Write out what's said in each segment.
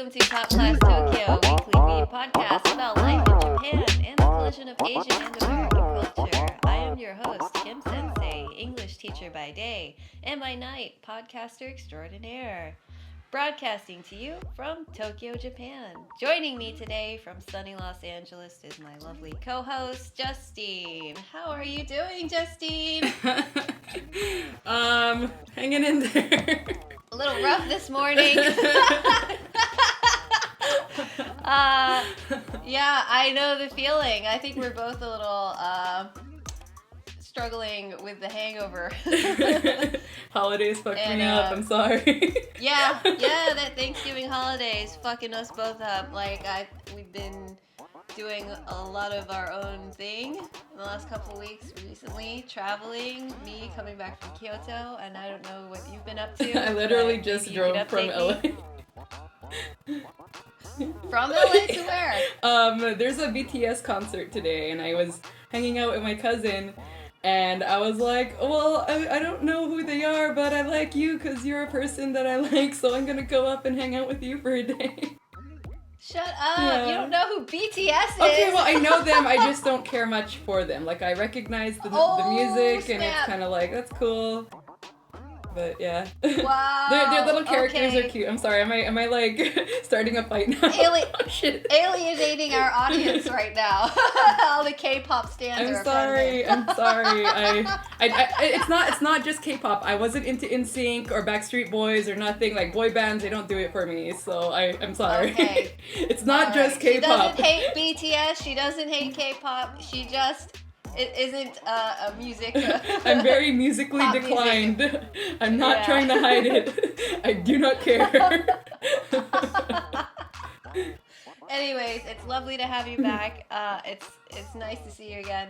Welcome to Top Class Tokyo, weekly weeb podcast about life in Japan and the collision of Asian and American culture. I am your host, Kim Sensei, English teacher by day, and by night, podcaster extraordinaire. Broadcasting to you from Tokyo, Japan. Joining me today from sunny Los Angeles is my lovely co-host, Justine. How are you doing, Justine? Hanging in there. A little rough this morning. Yeah, I know the feeling. I think we're both a little struggling with the hangover. Holidays fucked me up, I'm sorry. Yeah, that Thanksgiving holiday's fucking us both up. We've been doing a lot of our own thing in the last couple of weeks recently, traveling, me coming back from Kyoto, and I don't know what you've been up to. I literally just drove from LA. From LA to where? There's a BTS concert today, and I was hanging out with my cousin, and I was like, well, I don't know who they are, but I like you because you're a person that I like, so I'm gonna go up and hang out with you for a day. Shut up! Yeah. You don't know who BTS is! Okay, well, I know them, I just don't care much for them. Like, I recognize the music, snap. And it's kind of like, that's cool. But yeah. Wow. Their little characters are cute. I'm sorry. Am I like starting a fight now? Oh, shit. Alienating our audience right now. All the K-pop stands are offended. I'm sorry. It's not just K-pop. I wasn't into NSYNC or Backstreet Boys or nothing. Like boy bands, they don't do it for me. So I'm sorry. Okay. It's not just K-pop. She doesn't hate BTS. She doesn't hate K-pop. She just. It isn't a music. I'm very musically declined. Music. I'm not trying to hide it. I do not care. Anyways, it's lovely to have you back. It's nice to see you again.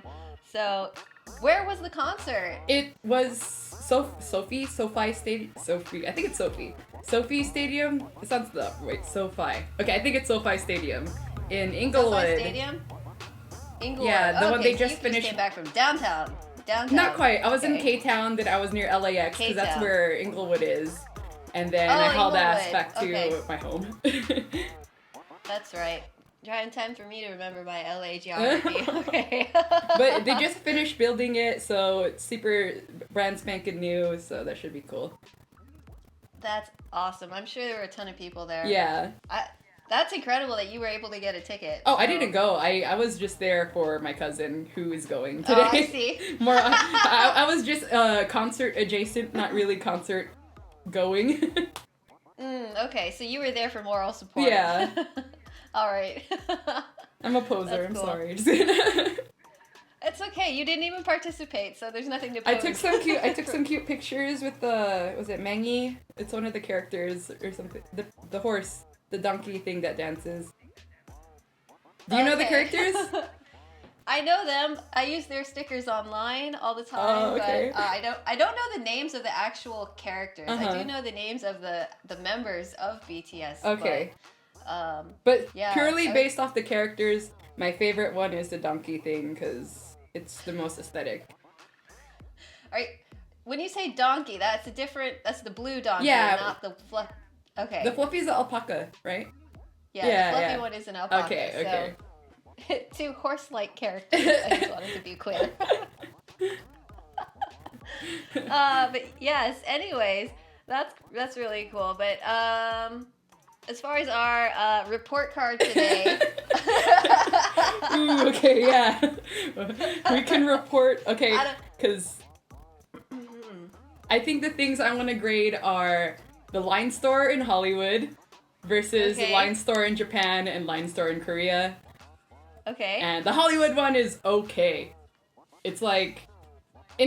So, where was the concert? It was SoFi Stadium. I think it's SoFi Stadium. It sounds SoFi. Okay, I think it's SoFi Stadium in Inglewood. SoFi Stadium. Inglewood. Yeah, the one they just finished. You came back from downtown. Not quite. I was in K-Town, then I was near LAX because that's where Inglewood is, and then I hauled ass back to my home. That's right. Trying time for me to remember my LA geography. Okay. But they just finished building it, so it's super brand spanking new, so that should be cool. That's awesome. I'm sure there were a ton of people there. Yeah. That's incredible that you were able to get a ticket. Oh, I didn't go. I was just there for my cousin who is going today. Oh, I see. I was just concert adjacent, not really concert going. Okay, so you were there for moral support. Yeah. All right. I'm a poser. That's I'm cool. sorry. It's okay. You didn't even participate, so there's nothing to pose. I took some cute pictures with was it Mangy? It's one of the characters or something. The horse. The donkey thing that dances. Do you know the characters? I know them. I use their stickers online all the time, but I don't know the names of the actual characters. I do know the names of the members of BTS. Okay. But purely based off the characters, my favorite one is the donkey thing because it's the most aesthetic. All right. When you say donkey, that's the blue donkey, not the fluff. Okay. The fluffy is the alpaca, right? Yeah, the fluffy one is an alpaca. Okay. So, two horse-like characters. I just wanted to be clear. But yes. Anyways, that's really cool. But as far as our report card today. Ooh, okay, yeah. We can report. Okay, because I think the things I want to grade are the Line Store in Hollywood versus the Line Store in Japan and Line Store in Korea. Okay. And the Hollywood one is okay. It's like, I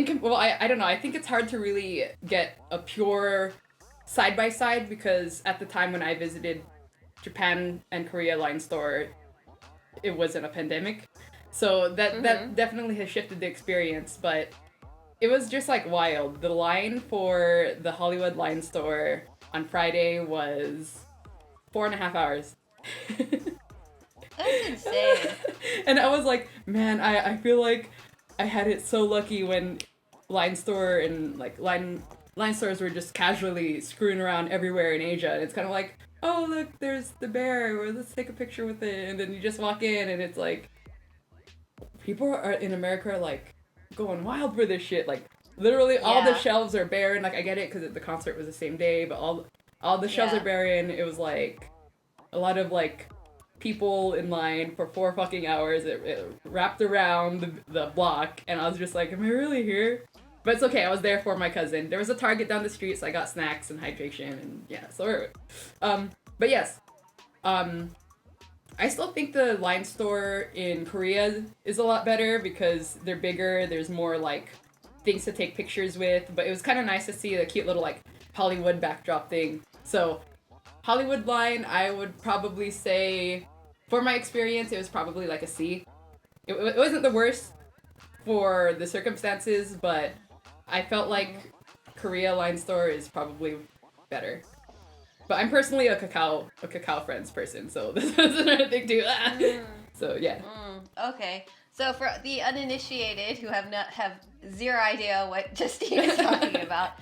don't know. I think it's hard to really get a pure side-by-side because at the time when I visited Japan and Korea Line Store, it wasn't a pandemic. So that definitely has shifted the experience, but it was just like wild. The line for the Hollywood Line Store on Friday was 4.5 hours. That's insane. And I was like, man, I feel like I had it so lucky when Line Store and like line stores were just casually screwing around everywhere in Asia. And it's kind of like, oh look, there's the bear, or let's take a picture with it, and then you just walk in and it's like people are in America are like going wild for this shit. Like literally all the shelves are bare, and like I get it because the concert was the same day, but all the shelves are bare, and it was like a lot of like people in line for 4 fucking hours. It wrapped around the block, and I was just like, am I really here? But it's okay, I was there for my cousin. There was a Target down the street, so I got snacks and hydration, and yeah, so but yes, I still think the line store in Korea is a lot better because they're bigger, there's more like things to take pictures with, but it was kind of nice to see the cute little like Hollywood backdrop thing. So Hollywood line, I would probably say, for my experience, it was probably like a C. It wasn't the worst for the circumstances, but I felt like Korea line store is probably better. But I'm personally a cacao friends person, so this is another thing too. So yeah. Okay. So for the uninitiated who have zero idea what Justine is talking about,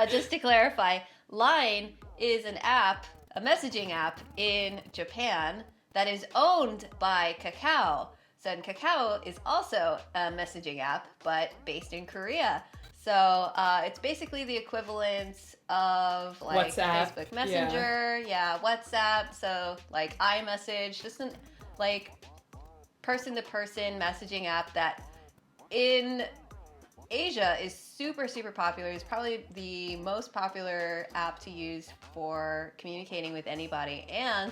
just to clarify, Line is an app, a messaging app in Japan that is owned by Kakao. So and Kakao is also a messaging app, but based in Korea. So it's basically the equivalent of like WhatsApp, Facebook Messenger, WhatsApp. So like iMessage, just an like person-to-person messaging app that in Asia is super, super popular. It's probably the most popular app to use for communicating with anybody and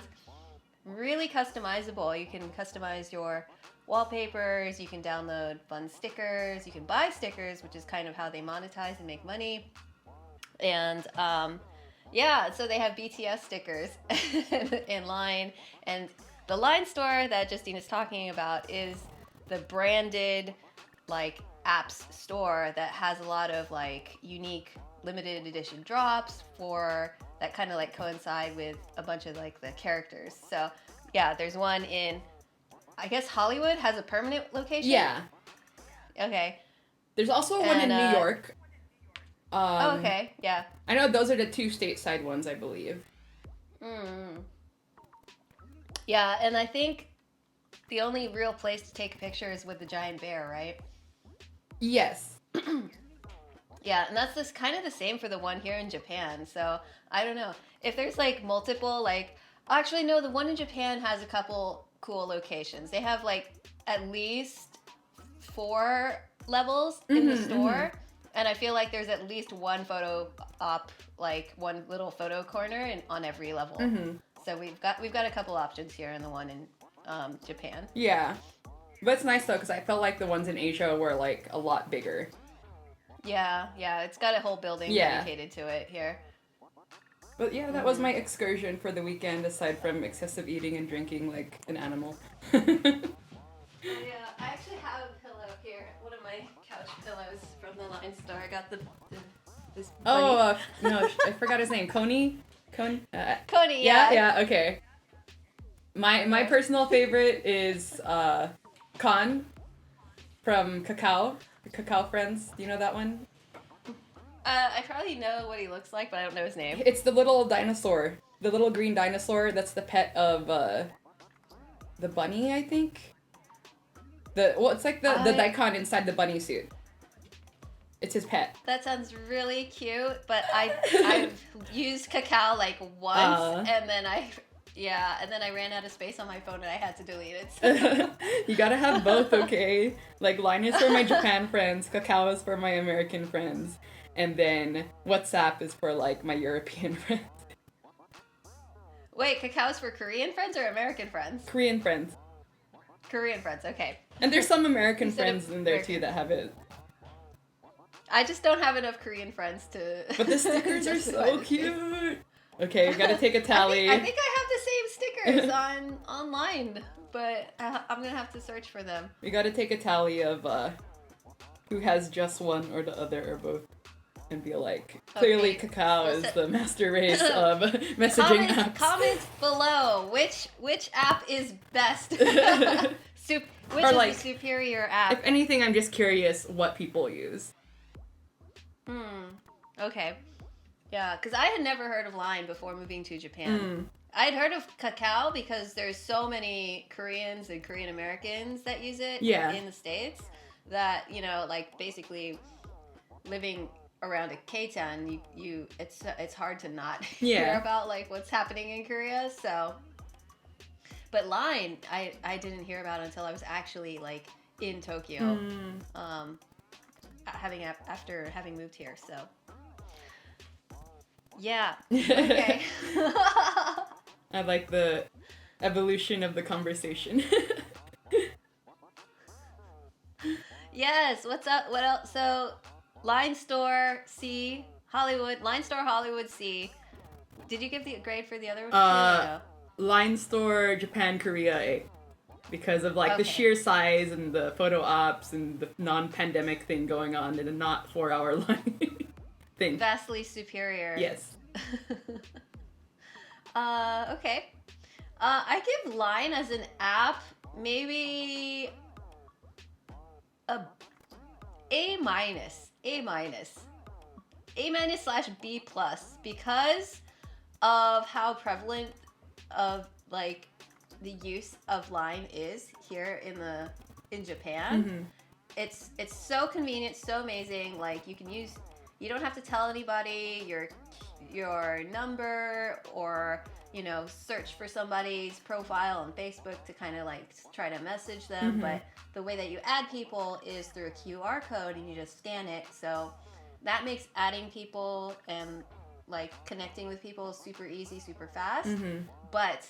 really customizable. You can customize your wallpapers, you can download fun stickers, you can buy stickers, which is kind of how they monetize and make money. And so they have BTS stickers in Line. And the Line store that Justine is talking about is the branded like apps store that has a lot of like unique limited edition drops for that kind of like coincide with a bunch of like the characters. So yeah, there's one in, I guess Hollywood has a permanent location? Yeah. Okay. There's also one in New York. Okay, yeah. I know those are the 2 stateside ones, I believe. Yeah, and I think the only real place to take a picture is with the giant bear, right? Yes. Yeah, and that's just kind of the same for the one here in Japan. So I don't know if there's like multiple like. Actually, no, the one in Japan has a couple cool locations. They have like at least 4 levels in the store, and I feel like there's at least one photo op, like one little photo corner on every level. So we've got a couple options here in the one in Japan. Yeah, but it's nice though because I felt like the ones in Asia were like a lot bigger. Yeah, it's got a whole building dedicated to it here. But yeah, that was my excursion for the weekend, aside from excessive eating and drinking like an animal. Yeah, I actually have a pillow here. One of my couch pillows from the Line store. I got this bunny. No, I forgot his name. Coney? Coney, Yeah, okay. My personal favorite is Con from Kakao. Kakao Friends. Do you know that one? I probably know what he looks like, but I don't know his name. It's the little dinosaur. The little green dinosaur that's the pet of the bunny, I think. It's like the daikon inside the bunny suit. It's his pet. That sounds really cute, but I've used Kakao like once, and then I ran out of space on my phone and I had to delete it. So. You gotta have both, okay? Like Line is for my Japan friends, Kakao is for my American friends, and then WhatsApp is for like my European friends. Wait, Kakao's for Korean friends or American friends? Korean friends. Korean friends, okay. And there's some American friends in there too that have it. I just don't have enough Korean friends to. But the stickers are so cute. Okay, we gotta take a tally. I think I have the same stickers online, but I'm gonna have to search for them. We gotta take a tally of who has just one or the other or both, and be like, clearly Kakao is the master race of messaging apps. Comment below which app is best. Which is the superior app? If anything, I'm just curious what people use. Okay. Yeah, because I had never heard of Line before moving to Japan. I'd heard of Kakao because there's so many Koreans and Korean Americans that use it in the States that, you know, like basically living around a K-town, it's hard to not hear about like what's happening in Korea. So, but Line, I didn't hear about until I was actually like in Tokyo, after having moved here. So, yeah, okay. I like the evolution of the conversation. Yes, what's up? What else? So, Line Store C, Hollywood, Line Store Hollywood C. Did you give the grade for the other one? No? Line Store Japan Korea A. Because of like the sheer size and the photo ops and the non-pandemic thing going on in a not 4-hour line thing. Vastly superior. Yes. Okay. I give Line as an app maybe A minus / B plus because of how prevalent of like the use of Line is here in Japan. It's so convenient, so amazing. Like you don't have to tell anybody your number or, you know, search for somebody's profile on Facebook to kind of like try to message them. But the way that you add people is through a QR code and you just scan it. So that makes adding people and like connecting with people super easy, super fast. But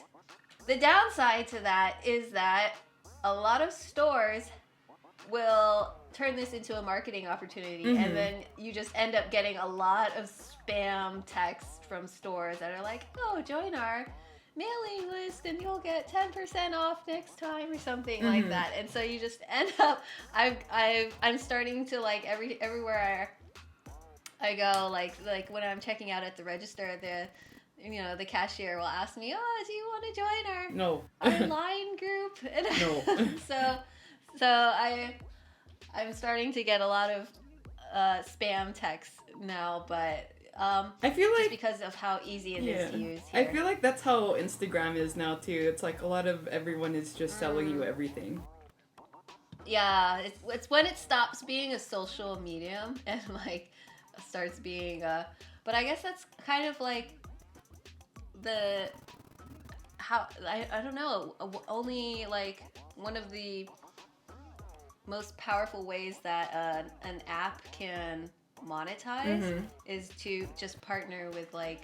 the downside to that is that a lot of stores will turn this into a marketing opportunity, and then you just end up getting a lot of spam texts from stores that are like, oh, join our mailing list and you'll get 10% off next time or something like that. And so you just end up, I'm starting to like everywhere I go, like when I'm checking out at the register, the cashier will ask me, oh, do you want to join our Line group? And No. so I'm starting to get a lot of spam texts now, but I feel like just because of how easy it is to use here. I feel like that's how Instagram is now too. It's like a lot of everyone is just selling you everything. Yeah, it's when it stops being a social medium and like starts being but I guess that's kind of like I don't know, only like one of the most powerful ways that an app can monetize is to just partner with like,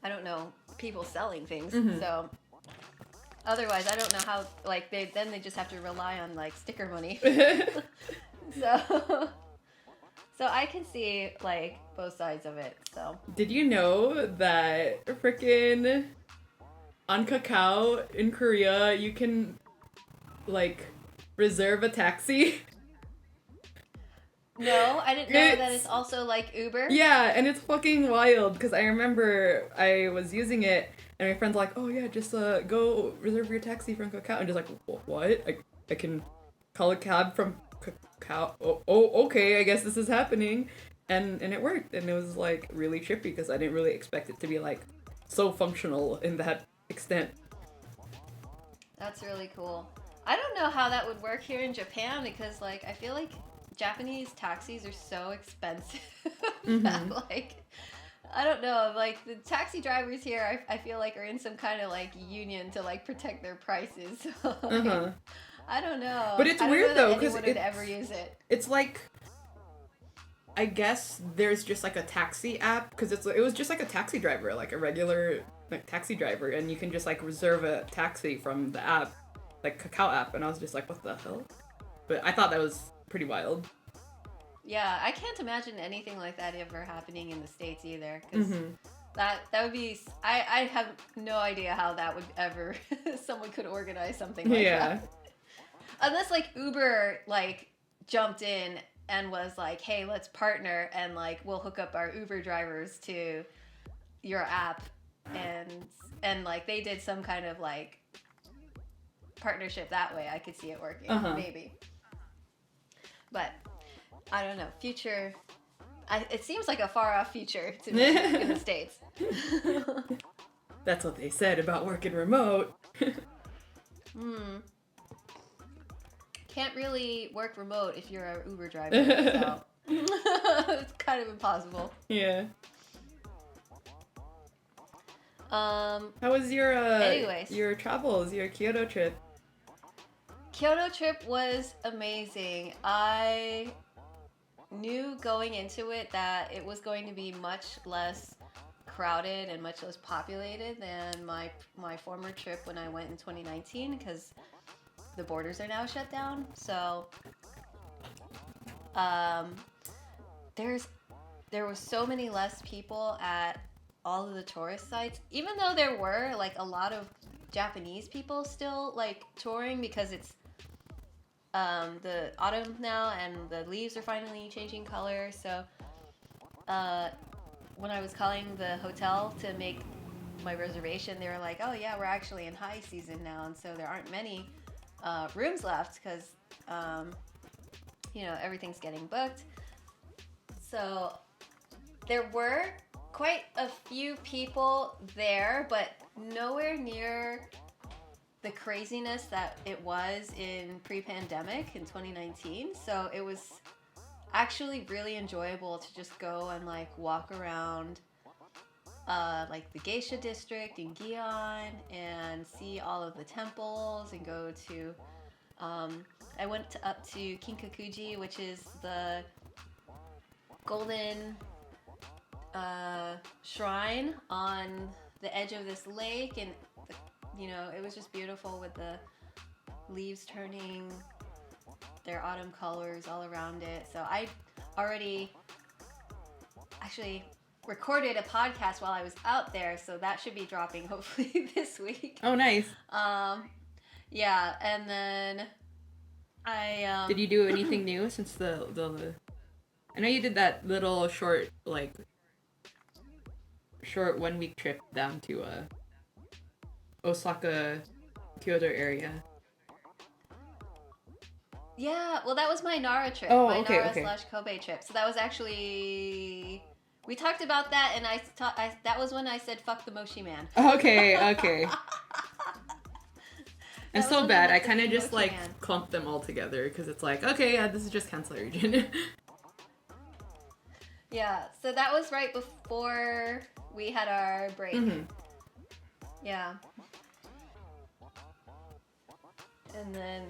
I don't know, people selling things. So otherwise I don't know how, like they just have to rely on like sticker money. So I can see like both sides of it. So did you know that frickin' on Kakao in Korea you can like reserve a taxi? No, I didn't know that it's also like Uber. Yeah, and it's fucking wild because I remember I was using it and my friend's like, oh yeah, just go reserve your taxi from Kakao. And just like, what? I can call a cab from Kakao? Oh, okay, I guess this is happening. And it worked, and it was like really trippy because I didn't really expect it to be like so functional in that extent. That's really cool. I don't know how that would work here in Japan because like I feel like Japanese taxis are so expensive that like I don't know, like the taxi drivers here I feel like are in some kind of like union to like protect their prices. Like, I don't know. But it's weird though because would ever use it. It's like, I guess there's just like a taxi app because it was just like a taxi driver, like a regular like taxi driver, and you can just like reserve a taxi from the app, like Kakao app, and I was just like, what the hell? But I thought that was pretty wild. Yeah, I can't imagine anything like that ever happening in the States either, because that would be, I have no idea how that would ever, someone could organize something like that. Unless like Uber like jumped in and was like, hey, let's partner and like we'll hook up our Uber drivers to your app and like they did some kind of like partnership that way. I could see it working, maybe. But I don't know. Future, it seems like a far off future to me in the States. That's what they said about working remote. Can't really work remote if you're an Uber driver, so it's kind of impossible. Yeah. How was your anyways, your travels, your Kyoto trip? Kyoto trip was amazing. I knew going into it that it was going to be much less crowded and much less populated than my former trip when I went in 2019 because the borders are now shut down. So there was so many less people at all of the tourist sites, even though there were like a lot of Japanese people still like touring because it's the autumn now and the leaves are finally changing color. So when I was calling the hotel to make my reservation, they were like, oh yeah, we're actually in high season now, and so there aren't many rooms left because everything's getting booked. So there were quite a few people there, but nowhere near the craziness that it was in pre-pandemic in 2019. So it was actually really enjoyable to just go and like walk around like the geisha district in Gion and see all of the temples and go to I went up to Kinkakuji, which is the golden shrine on the edge of this lake, and it was just beautiful with the leaves turning their autumn colors all around it. So I already actually recorded a podcast while I was out there, so that should be dropping hopefully this week. Oh, nice. Yeah, and then I did you do anything new since the I know you did that little short 1 week trip down to Osaka, Kyoto area. Yeah, well, that was my Nara trip. Oh, my okay, Nara / Kobe trip. So that was actually, we talked about that, and that was when I said fuck the Moshi man. Okay. I'm so bad. I kind of just clump them all together because it's like, okay, yeah, this is just cancel region. Yeah, so that was right before we had our break. Mm-hmm. Yeah. And then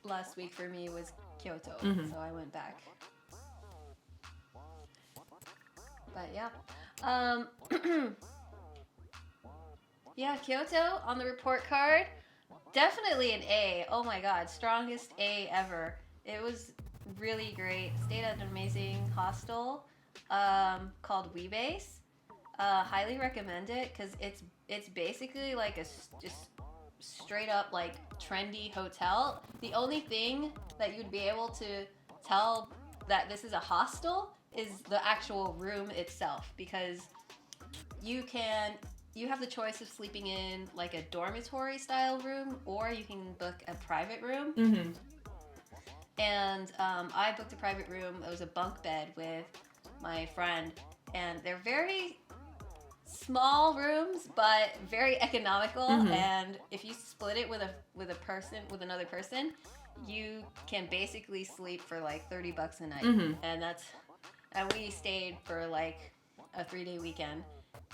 last week for me was Kyoto, so I went back. But yeah. Yeah, Kyoto on the report card. Definitely an A. Oh my god, strongest A ever. It was really great. Stayed at an amazing hostel called weeb. Highly recommend it because it's basically like a just straight up like trendy hotel. The only thing that you'd be able to tell that this is a hostel is the actual room itself, because you have the choice of sleeping in like a dormitory style room, or you can book a private room. Mm-hmm. And I booked a private room. It was a bunk bed with my friend, and they're very small rooms but very economical. And if you split it with another person, you can basically sleep for like $30 a night. And we stayed for like a 3-day weekend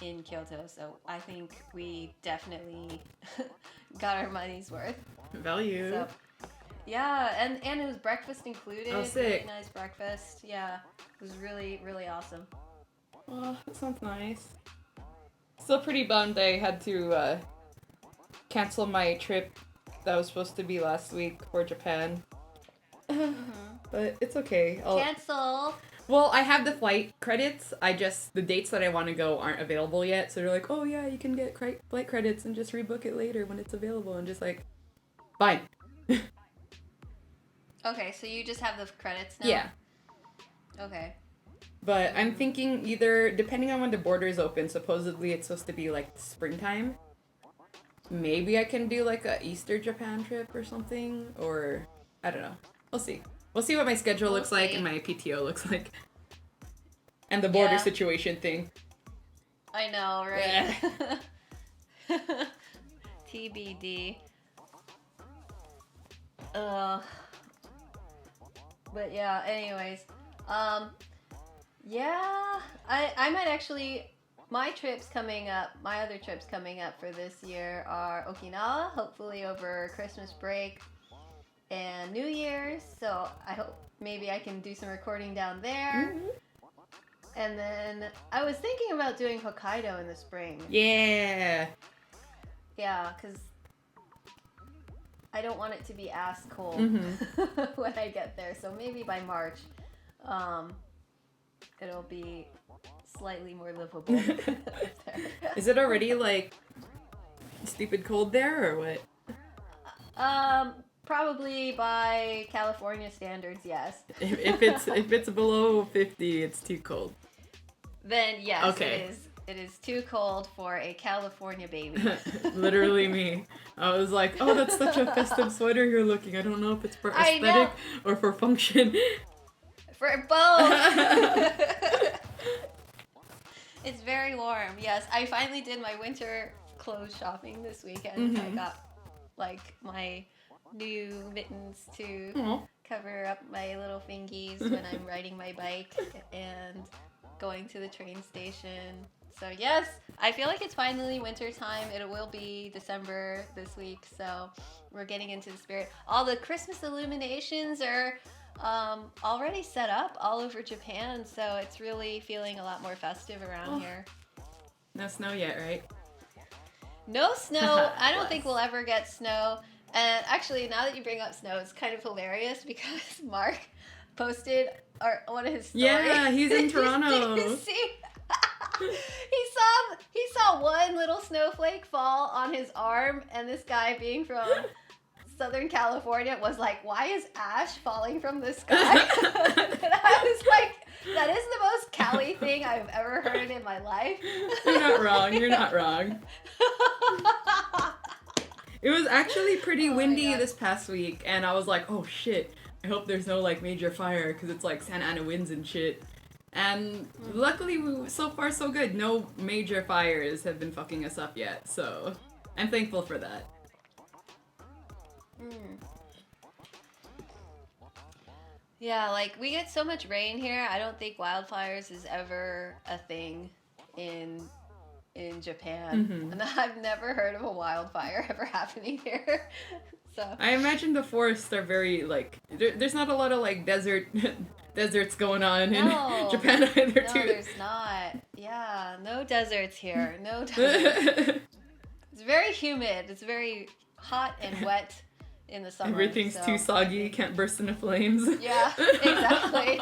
in Kyoto, so I think we definitely got our money's worth. Value. So, yeah, and it was breakfast included. Oh, sick. Really nice breakfast. Yeah, it was really, really awesome. Oh, that sounds nice. Still pretty bummed I had to cancel my trip that was supposed to be last week for Japan. But it's okay. Cancel! Well, I have the flight credits. The dates that I want to go aren't available yet. So they're like, oh yeah, you can get flight credits and just rebook it later when it's available. And just like, fine. Okay, so you just have the credits now? Yeah. Okay. But I'm thinking either, depending on when the borders open, supposedly it's supposed to be like springtime. Maybe I can do like a Easter Japan trip or something. Or, I don't know. We'll see. We'll see what my schedule looks like and my PTO looks like. And the border situation thing. I know, right? TBD. Uh, but yeah, anyways. Yeah, I might actually, my other trips coming up for this year are Okinawa, hopefully over Christmas break and New Year's. So I hope maybe I can do some recording down there. Mm-hmm. And then I was thinking about doing Hokkaido in the spring. Yeah. Yeah, because I don't want it to be ass cold when I get there. So maybe by March, it'll be slightly more livable. Is it already like stupid cold there or what? Probably by California standards, yes. If it's below 50, it's too cold. Then yes, Okay. It is too cold for a California baby. Literally me. I was like, oh, that's such a festive sweater you're looking. I don't know if it's for aesthetic or for function. For both. It's very warm. Yes, I finally did my winter clothes shopping this weekend. I got like my new mittens to cover up my little fingies when I'm riding my bike and going to the train station. So yes, I feel like it's finally winter time. It will be December this week, so we're getting into the spirit. All the Christmas illuminations are already set up all over Japan, so it's really feeling a lot more festive around here. No snow yet, right? No snow. I don't think we'll ever get snow. And actually, now that you bring up snow, it's kind of hilarious because Mark posted one of his stories. Yeah, he's in Toronto. Did you see? He saw one little snowflake fall on his arm, and this guy, being from Southern California, was like, "Why is ash falling from the sky?" And I was like, "That is the most Cali thing I've ever heard in my life." You're not wrong. You're not wrong. It was actually pretty windy this past week, and I was like, "Oh shit! I hope there's no like major fire because it's like Santa Ana winds and shit." And luckily, so far so good. No major fires have been fucking us up yet, so I'm thankful for that. Yeah, like we get so much rain here. I don't think wildfires is ever a thing in Japan, and I've never heard of a wildfire ever happening here. So I imagine the forests are very like there's not a lot of like deserts going on in Japan either. No, too. there's not. Yeah, no deserts here. No deserts. It's very humid. It's very hot and wet in the summer. Everything's too soggy. Can't burst into flames. Yeah, exactly.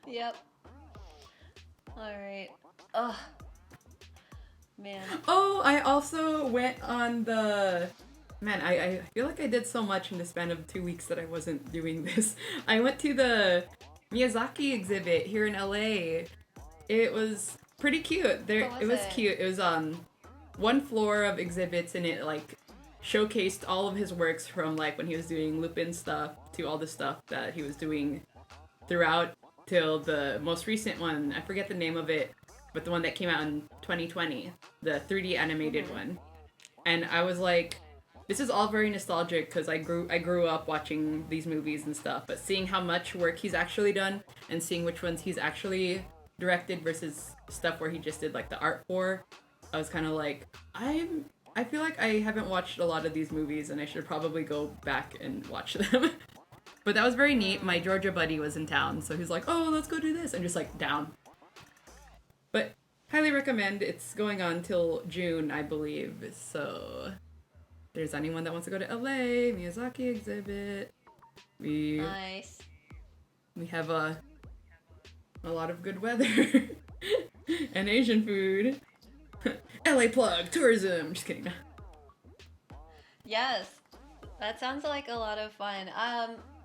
Yep. All right. Ugh. Man. Oh, I also went on the... Man, I feel like I did so much in the span of 2 weeks that I wasn't doing this. I went to the Miyazaki exhibit here in LA. It was pretty cute. It was cute. It was one floor of exhibits, and it like showcased all of his works from like when he was doing Lupin stuff to all the stuff that he was doing throughout till the most recent one. I forget the name of it, but the one that came out in 2020, the 3D animated one. And I was like, this is all very nostalgic because I grew up watching these movies and stuff, but seeing how much work he's actually done and seeing which ones he's actually directed versus stuff where he just did like the art for, I was kind of like, I feel like I haven't watched a lot of these movies and I should probably go back and watch them. But that was very neat. My Georgia buddy was in town, so he's like, oh, let's go do this. I'm just like, down. But highly recommend. It's going on till June, I believe. So if there's anyone that wants to go to LA, Miyazaki exhibit. Nice. We have a lot of good weather and Asian food. LA plug, tourism. Just kidding. Yes. That sounds like a lot of fun.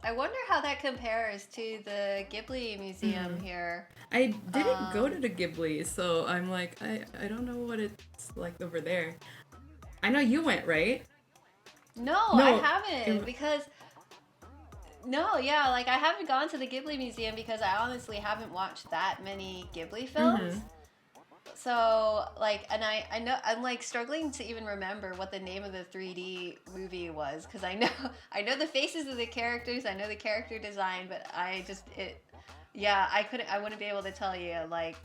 I wonder how that compares to the Ghibli Museum here. I didn't go to the Ghibli, so I'm like, I don't know what it's like over there. I know you went, right? No, I haven't because... No, yeah, like I haven't gone to the Ghibli Museum because I honestly haven't watched that many Ghibli films. so like, and I know I'm like struggling to even remember what the name of the 3D movie was, because I know the faces of the characters, I know the character design, but I wouldn't be able to tell you like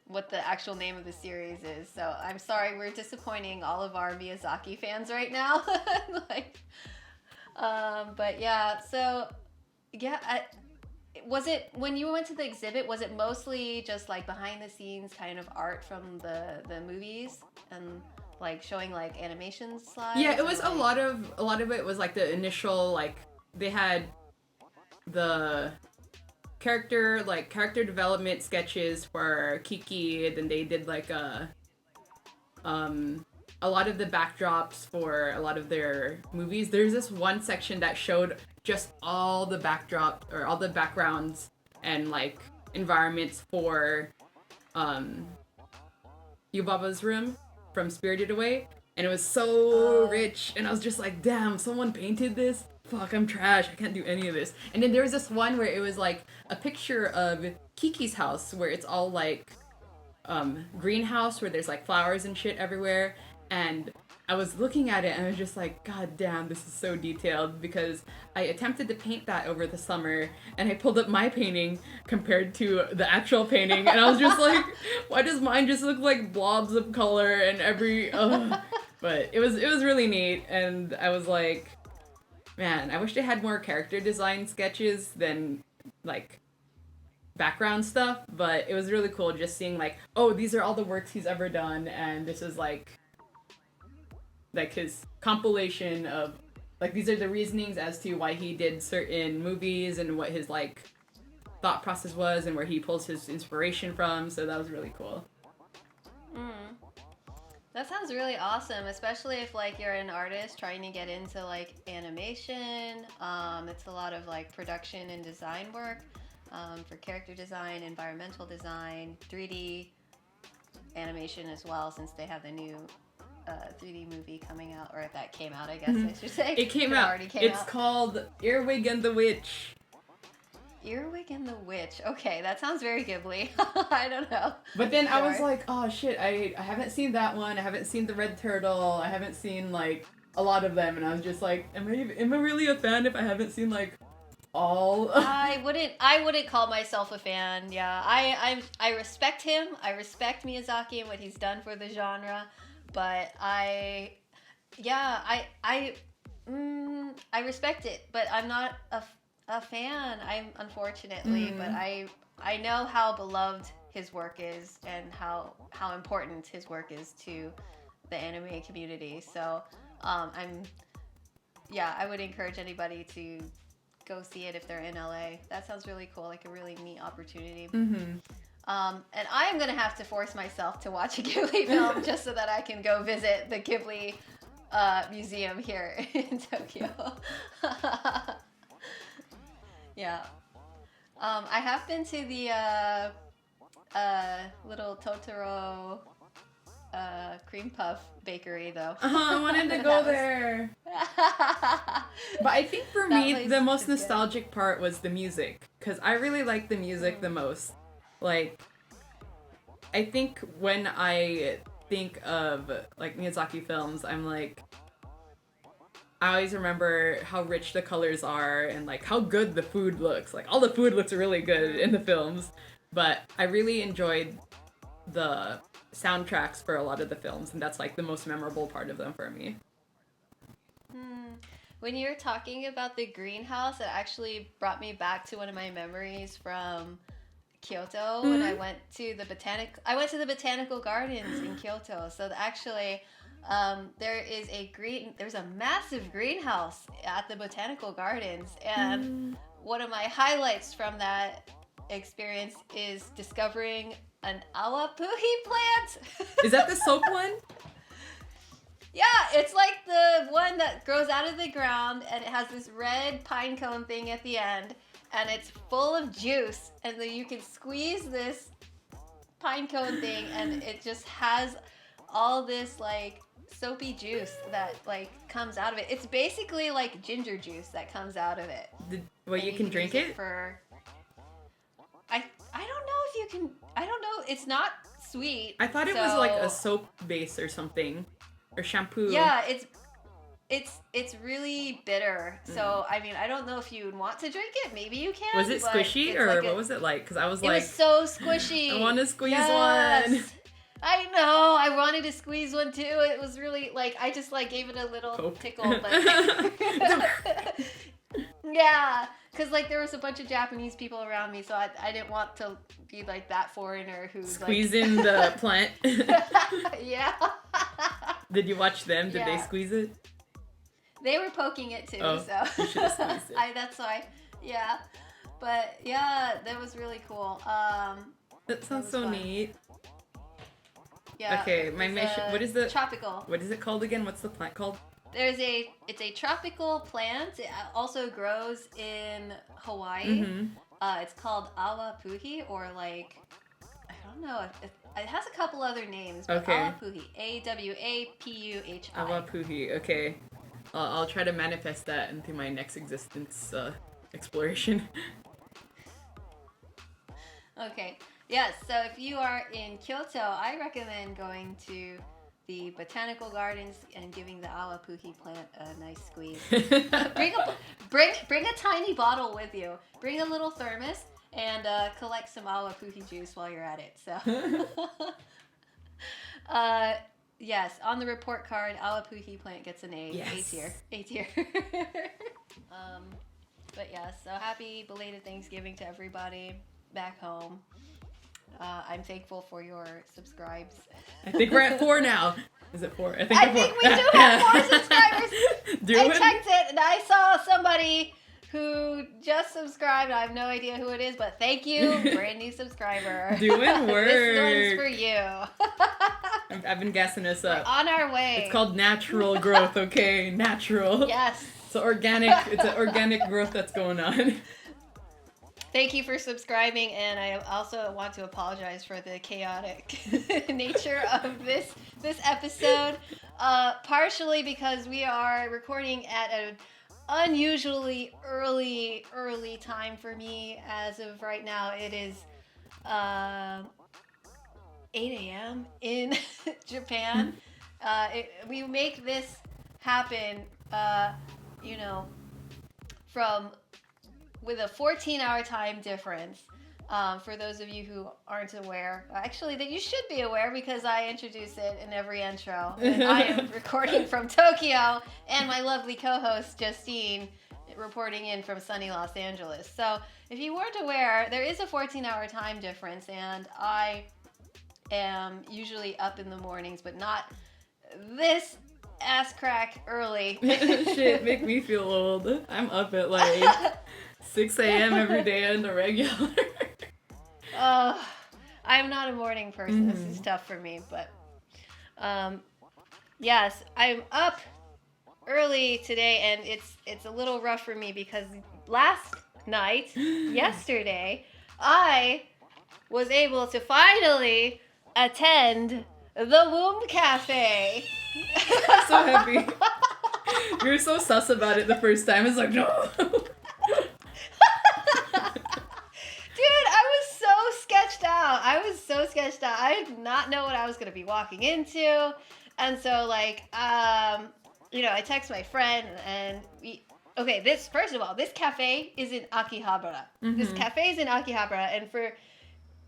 what the actual name of the series is. So I'm sorry, we're disappointing all of our Miyazaki fans right now. Like, but yeah, so yeah, was it when you went to the exhibit? Was it mostly just like behind the scenes kind of art from the movies and like showing like animation slides? Yeah, it was like... a lot of it was like the initial, like they had the character development sketches for Kiki, then they did like a lot of the backdrops for a lot of their movies. There's this one section that showed just all the backdrop or all the backgrounds and like environments for Yubaba's room from Spirited Away, and it was so rich, and I was just like, damn, someone painted this? Fuck, I'm trash, I can't do any of this. And then there was this one where it was like a picture of Kiki's house where it's all like greenhouse where there's like flowers and shit everywhere, and I was looking at it and I was just like, god damn, this is so detailed, because I attempted to paint that over the summer and I pulled up my painting compared to the actual painting, and I was just like, why does mine just look like blobs of color and but it was really neat, and I was like, man, I wish they had more character design sketches than like background stuff, but it was really cool just seeing like, oh, these are all the works he's ever done, and this is like his compilation of like, these are the reasonings as to why he did certain movies and what his like thought process was and where he pulls his inspiration from. So that was really cool. That sounds really awesome, especially if like you're an artist trying to get into like animation. It's a lot of like production and design work for character design, environmental design, 3D animation as well, since they have the new 3D movie coming out, or that came out, I guess I should say. It came out. It's called Earwig and the Witch. Earwig and the Witch. Okay, that sounds very Ghibli. I don't know. But then I was like, oh shit, I haven't seen that one. I haven't seen the Red Turtle. I haven't seen like a lot of them, and I was just like, am I really a fan if I haven't seen like all? I wouldn't call myself a fan. Yeah, I respect him. I respect Miyazaki and what he's done for the genre, but I respect it, but I'm not a fan. I'm unfortunately, but I know how beloved his work is and how important his work is to the anime community. So I would encourage anybody to go see it if they're in LA. That sounds really cool, like a really neat opportunity. And I am gonna have to force myself to watch a Ghibli film just so that I can go visit the Ghibli museum here in Tokyo. Yeah. I have been to the little Totoro cream puff bakery though. I wanted to go there. But I think for me, the most nostalgic part was the music, because I really like the music the most. Like, I think when I think of like Miyazaki films, I'm like, I always remember how rich the colors are and like how good the food looks. Like, all the food looks really good in the films, but I really enjoyed the soundtracks for a lot of the films, and that's like the most memorable part of them for me. When you were talking about the greenhouse, it actually brought me back to one of my memories from Kyoto when I went to the botanical gardens in Kyoto. So actually, there's a massive greenhouse at the botanical gardens, and one of my highlights from that experience is discovering an awapuhi plant. Is that the soap one? Yeah, it's like the one that grows out of the ground, and it has this red pine cone thing at the end, and it's full of juice, and then you can squeeze this pine cone thing, and it just has all this like soapy juice that like comes out of it. It's basically like ginger juice that comes out of it. You can drink it? I don't know if you can. I don't know. It's not sweet. I thought it was like a soap base or something, or shampoo. Yeah, it's really bitter. So I mean, I don't know if you would want to drink it. Maybe you can. Was it squishy or what was it like? Because I was it was so squishy. I want to squeeze one. I know. I wanted to squeeze one too. It was really like I just like gave it a little tickle, but yeah, because like there was a bunch of Japanese people around me, so I didn't want to be like that foreigner who's squeezing like... the plant. Yeah. Did you watch them? Did they squeeze it? They were poking it too, so you should have squeezed it. that's why. Yeah, but yeah, that was really cool. That sounds so neat. Yeah. Okay, my mission. What is the tropical? What is it called again? What's the plant called? It's a tropical plant. It also grows in Hawaii. Mm-hmm. It's called awapuhi, or like I don't know. It has a couple other names. But awapuhi, AWAPUHI. Awapuhi. Okay, I'll try to manifest that into my next existence exploration. Okay. Yes. So if you are in Kyoto, I recommend going to the botanical gardens and giving the awapuhi plant a nice squeeze. bring a tiny bottle with you. Bring a little thermos and collect some awapuhi juice while you're at it. So, yes, on the report card, awapuhi plant gets an A. Yes. A tier. But yeah, so happy belated Thanksgiving to everybody back home. I'm thankful for your subscribes. I think we're at 4 now. Is it 4? I think we do have 4 subscribers. I checked it and I saw somebody who just subscribed. I have no idea who it is, but thank you, brand new subscriber. Doing work. This one's for you. I've been gassing us up. We're on our way. It's called natural growth, okay? Natural. Yes. It's an organic growth that's going on. Thank you for subscribing, and I also want to apologize for the chaotic nature of this episode. Partially because we are recording at an unusually early time for me. As of right now, it is 8 a.m. in Japan. We make this happen, with a 14-hour time difference. For those of you who aren't aware, actually, that you should be aware because I introduce it in every intro. And I am recording from Tokyo, and my lovely co-host Justine reporting in from sunny Los Angeles. So if you weren't aware, there is a 14-hour time difference, and I am usually up in the mornings, but not this ass crack early. Shit, make me feel old. I'm up at like 6 a.m. every day on the regular. I'm not a morning person. This is tough for me, but yes, I'm up early today, and it's a little rough for me because last night, yesterday, I was able to finally attend the Womb Cafe. I'm so happy. You were so sus about it the first time. It's like, no. Dude, I was so sketched out. I did not know what I was going to be walking into. And so, like, I text my friend and first of all, this cafe is in Akihabara. Mm-hmm. This cafe is in Akihabara. And for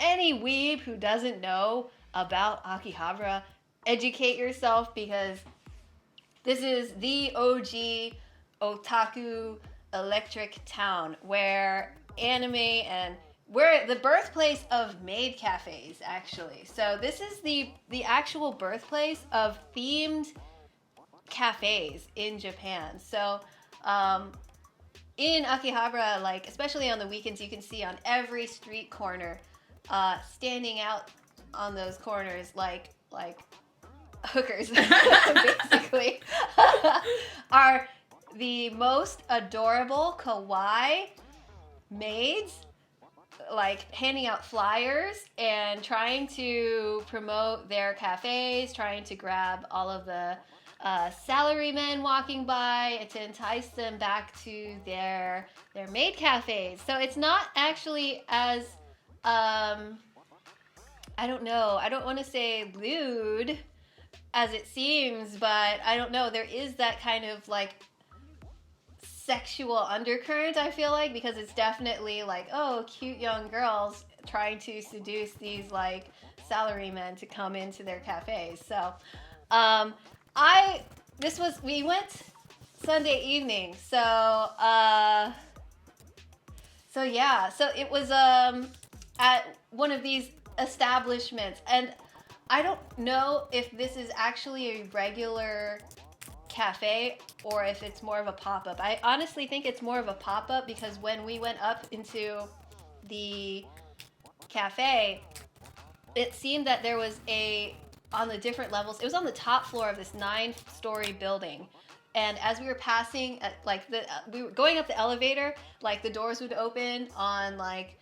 any weeb who doesn't know about Akihabara, educate yourself because this is the OG otaku electric town where anime and we're the birthplace of maid cafes, actually. So this is the actual birthplace of themed cafes in Japan. So in Akihabara, like especially on the weekends, you can see on every street corner, standing out on those corners like hookers, basically, are the most adorable kawaii maids, like handing out flyers and trying to promote their cafes, trying to grab all of the salarymen walking by to entice them back to their maid cafes. So it's not actually as I don't know. I don't want to say lewd as it seems, but I don't know. There is that kind of like sexual undercurrent, I feel like, because it's definitely like, oh, cute young girls trying to seduce these like salarymen to come into their cafes. So, we went Sunday evening. So it was at one of these establishments, and I don't know if this is actually a regular cafe or if it's more of a pop-up. I honestly think it's more of a pop-up because when we went up into the cafe, it seemed that there was on the different levels, it was on the top floor of this 9-story building. And as we were passing, we were going up the elevator, like the doors would open on like,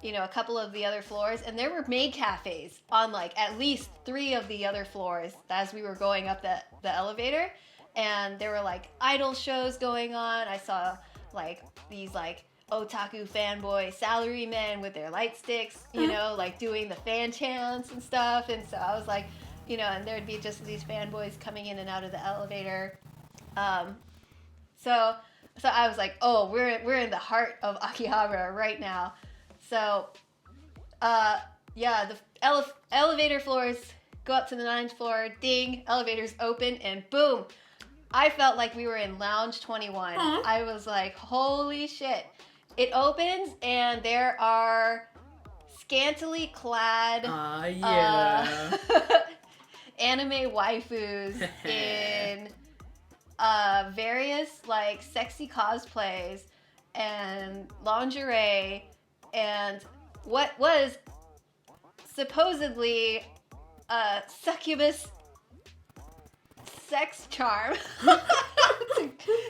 a couple of the other floors, and there were maid cafes on like at least 3 of the other floors as we were going up the elevator. And there were like idol shows going on. I saw like these like otaku fanboy salarymen with their light sticks, like doing the fan chants and stuff. And so I was like, and there'd be just these fanboys coming in and out of the elevator. So I was like, oh, we're in the heart of Akihabara right now. So, the elevator floors go up to the 9th floor, ding, elevators open, and boom, I felt like we were in Lounge 21. I was like, holy shit. It opens, and there are scantily clad anime waifus in various like sexy cosplays and lingerie and what was supposedly a succubus sex charm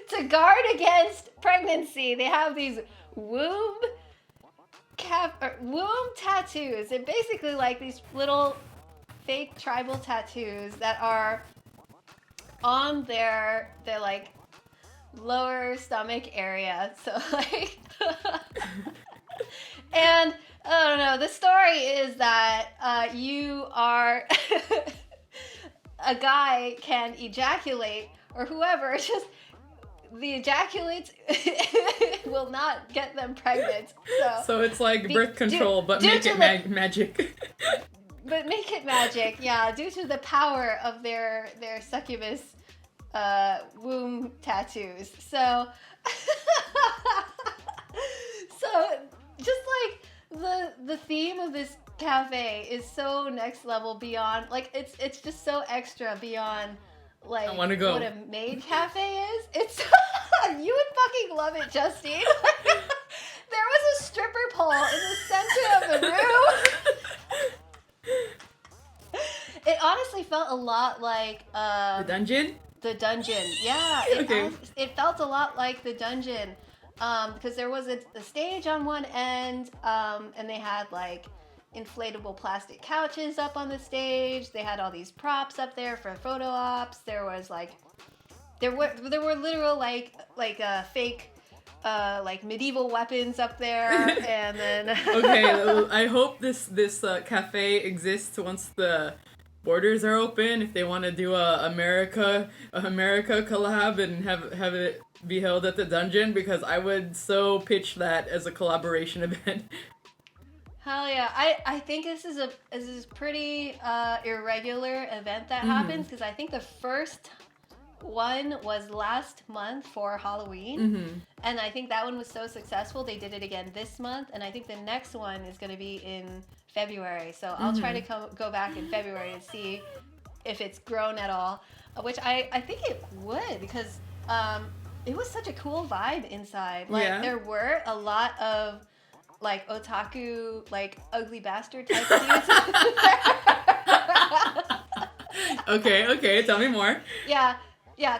to guard against pregnancy. They have these womb tattoos. They're basically like these little fake tribal tattoos that are on their like lower stomach area. So like and I don't know, the story is that you are a guy can ejaculate, or whoever, just the ejaculates will not get them pregnant. So it's like birth control, but make it magic. But make it magic, yeah, due to the power of their succubus womb tattoos. So just like the theme of this cafe is so next level beyond, like it's just so extra beyond like I wanna go. What a maid cafe is. It's you would fucking love it, Justine. There was a stripper pole in the center of the room. It honestly felt a lot like the dungeon? The dungeon, yeah. It felt a lot like the dungeon, because there was a stage on one end, and they had like inflatable plastic couches up on the stage. They had all these props up there for photo ops. There was like, there were literal like fake like medieval weapons up there, and then okay, I hope this cafe exists once the borders are open. If they want to do a America collab and have it be held at the dungeon, because I would so pitch that as a collaboration event. Hell yeah! I think this is a pretty irregular event that happens, because I think the first one was last month for Halloween, and I think that one was so successful they did it again this month, and I think the next one is going to be in February. So I'll try to go back in February and see if it's grown at all, which I think it would, because it was such a cool vibe inside. Like there were a lot of like otaku, like ugly bastard type dudes. Okay, tell me more. Yeah.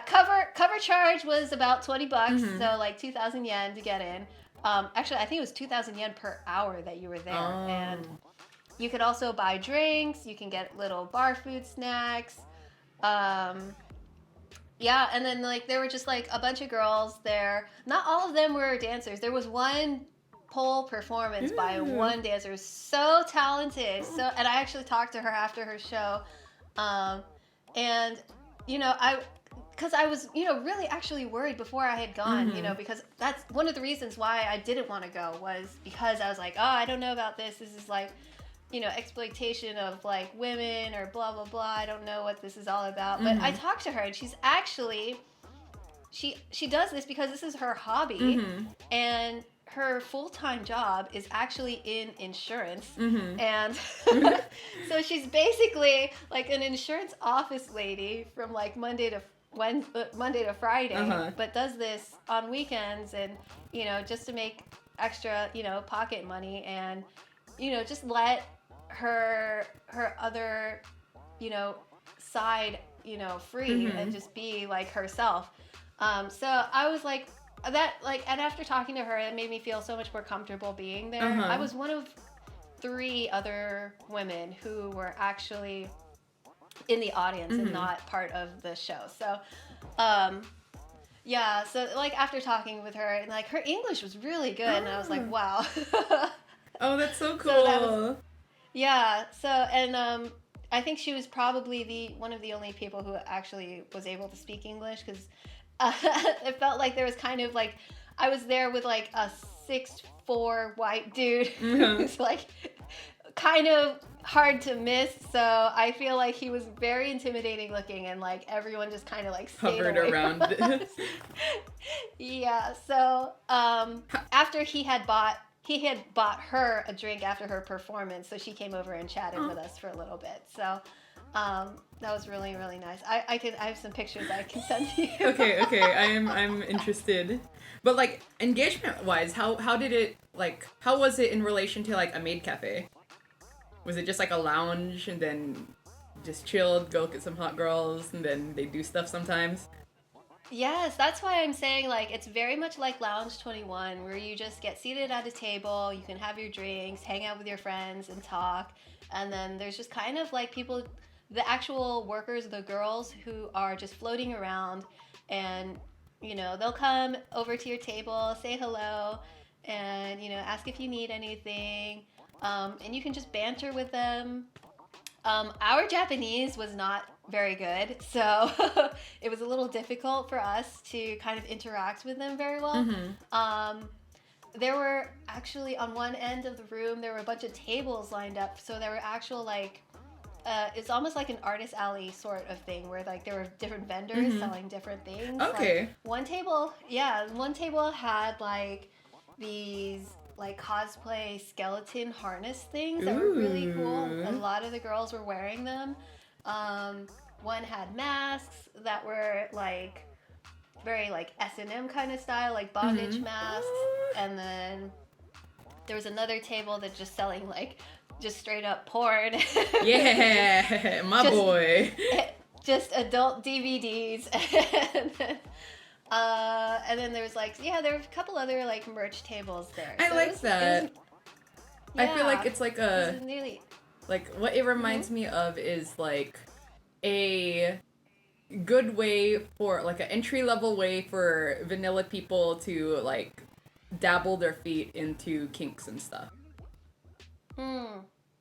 Cover charge was about $20, so like 2,000 yen to get in. Actually, I think it was 2,000 yen per hour that you were there, and you could also buy drinks. You can get little bar food snacks. Yeah, and then like there were just like a bunch of girls there. Not all of them were dancers. There was one whole performance by one dancer. So talented. So, and I actually talked to her after her show, and because I was, really actually worried before I had gone, because that's one of the reasons why I didn't want to go, was because I was like, oh, I don't know about this. This is like, exploitation of like women or blah, blah, blah. I don't know what this is all about. But I talked to her, and she's actually, she does this because this is her hobby, and her full-time job is actually in insurance, and so she's basically like an insurance office lady from like Monday to Friday, but does this on weekends, and just to make extra pocket money, and just let her other side free, and just be like herself. So I was like that, like, and after talking to her, it made me feel so much more comfortable being there. I was one of 3 other women who were actually in the audience and not part of the show. So, yeah, so like after talking with her, and like her English was really good, and I was like, wow. Oh, that's so cool. So and I think she was probably one of the only people who actually was able to speak English, because it felt like there was kind of like, I was there with like a 6'4" white dude who's like kind of hard to miss, so I feel like he was very intimidating looking, and like everyone just kind of like stayed hovered away around. from us. Yeah, so after he had bought her a drink after her performance, so she came over and chatted with us for a little bit. So that was really, really nice. I have some pictures I can send to you. Okay, I'm interested. But like engagement wise, how did it, like, how was it in relation to like a maid cafe? Was it just like a lounge and then just chilled, go get some hot girls, and then they do stuff sometimes? Yes, that's why I'm saying, like, it's very much like Lounge 21, where you just get seated at a table, you can have your drinks, hang out with your friends, and talk. And then there's just kind of like people, the actual workers, the girls who are just floating around, and, they'll come over to your table, say hello, and, ask if you need anything. And you can just banter with them. Our Japanese was not very good, so it was a little difficult for us to kind of interact with them very well. There were actually, on one end of the room, there were a bunch of tables lined up, so there were actual like, it's almost like an artist alley sort of thing, where like there were different vendors selling different things. Okay. Like, one table had like these like cosplay skeleton harness things that were really cool. A lot of the girls were wearing them. One had masks that were like very like S&M kind of style, like bondage masks. And then there was another table that's just selling like just straight up porn. Yeah, my boy. Just adult DVDs. And then there was like, there were a couple other like merch tables there. I like that. I feel like it's like like what it reminds me of is like a good way for like an entry level way for vanilla people to like dabble their feet into kinks and stuff.